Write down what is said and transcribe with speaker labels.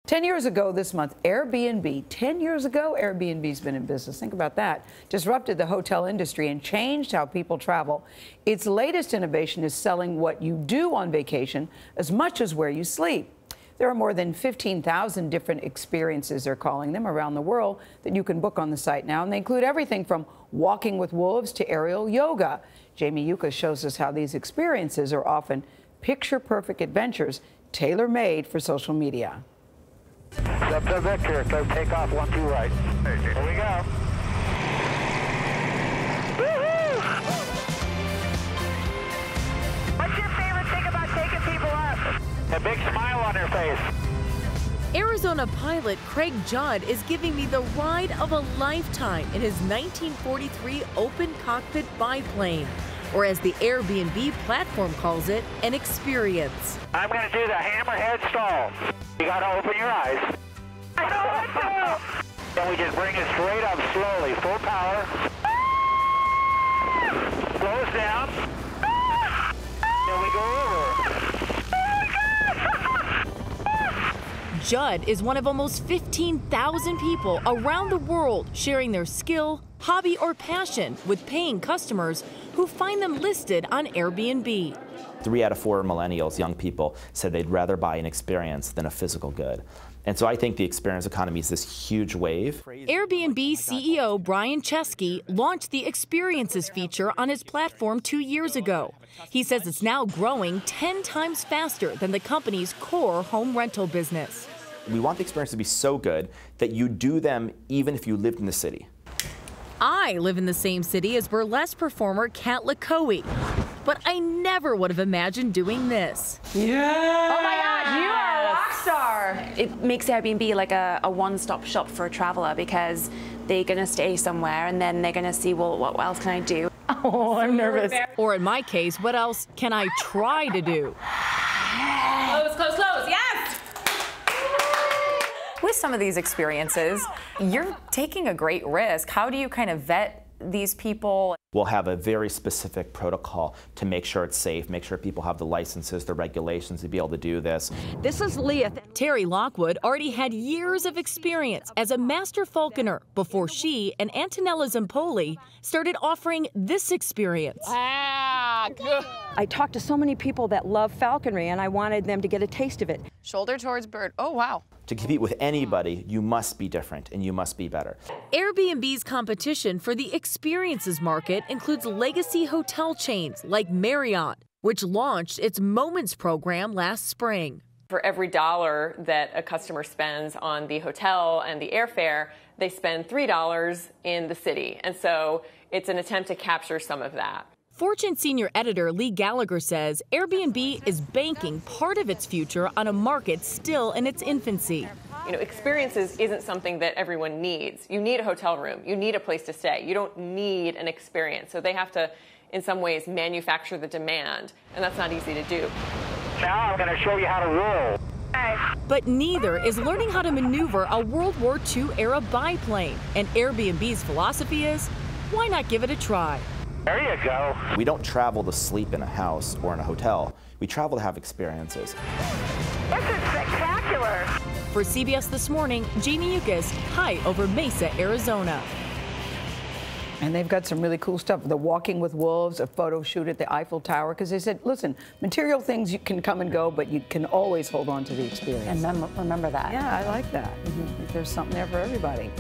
Speaker 1: 10 years ago this month, Airbnb, 10 years ago, Airbnb's been in business. Think about that. Disrupted the hotel industry and changed how people travel. Its latest innovation is selling what you do on vacation as much as where you sleep. There are more than 15,000 different experiences, they're calling them, around the world that you can book on the site now. And they include everything from walking with wolves to aerial yoga. Jamie Yucca shows us how these experiences are often picture-perfect adventures tailor-made for social media.
Speaker 2: Up to Victor, go take off 1-2 right. Here we go. Woohoo! What's your favorite thing about taking people up? A big smile on their face.
Speaker 3: Arizona pilot Craig Judd is giving me the ride of a lifetime in his 1943 open cockpit biplane, or as the Airbnb platform calls it, an experience.
Speaker 2: I'm going to do the hammerhead stall. You got to open your eyes. I don't want to. Then we just bring it straight up slowly, full power. Slows down. Then we go over.
Speaker 3: Judd is one of almost 15,000 people around the world sharing their skill, hobby, or passion with paying customers who find them listed on Airbnb.
Speaker 4: 3 out of 4 millennials, young people, said they'd rather buy an experience than a physical good. And so I think the experience economy is this huge wave.
Speaker 3: Airbnb CEO Brian Chesky launched the Experiences feature on his platform 2 years ago. He says it's now growing 10 times faster than the company's core home rental business.
Speaker 4: We want the experience to be so good that you do them even if you lived in the city.
Speaker 3: I live in the same city as burlesque performer Kat Lakoe, but I never would have imagined doing this.
Speaker 1: Yeah!
Speaker 5: Oh my God, you are a rock star!
Speaker 6: It makes Airbnb like a one-stop shop for a traveler because they're going to stay somewhere and then they're going to see, well, what else can I do?
Speaker 1: Oh, I'm nervous.
Speaker 3: Or in my case, what else can I try to do?
Speaker 5: Close, close, close, yes!
Speaker 7: With some of these experiences, you're taking a great risk. How do you kind of vet these people?
Speaker 4: We'll have a very specific protocol to make sure it's safe, make sure people have the licenses, the regulations to be able to do this.
Speaker 3: This is Leah. Terry Lockwood already had years of experience as a master falconer before she and Antonella Zampoli started offering this experience.
Speaker 8: I talked to so many people that love falconry, and I wanted them to get a taste of it.
Speaker 7: Shoulder towards bird. Oh, wow.
Speaker 4: To compete with anybody, you must be different and you must be better.
Speaker 3: Airbnb's competition for the experiences market includes legacy hotel chains like Marriott, which launched its Moments program last spring.
Speaker 9: For every dollar that a customer spends on the hotel and the airfare, they spend $3 in the city. And so it's an attempt to capture some of that.
Speaker 3: Fortune senior editor Lee Gallagher says Airbnb is banking part of its future on a market still in its infancy.
Speaker 9: You know, experiences isn't something that everyone needs. You need a hotel room. You need a place to stay. You don't need an experience. So they have to, in some ways, manufacture the demand. And that's not easy to do.
Speaker 2: Now I'm going to show you how to roll.
Speaker 3: But neither is learning how to maneuver a World War II-era biplane. And Airbnb's philosophy is, why not give it a try?
Speaker 2: There you go.
Speaker 4: We don't travel to sleep in a house or in a hotel. We travel to have experiences.
Speaker 2: This is spectacular.
Speaker 3: For CBS This Morning, Jamie Yucca, high over Mesa, Arizona.
Speaker 1: And they've got some really cool stuff. The walking with wolves, a photo shoot at the Eiffel Tower, because they said, listen, material things you can come and go, but you can always hold on to the experience.
Speaker 5: And remember that.
Speaker 1: Yeah, I like that. There's something there for everybody.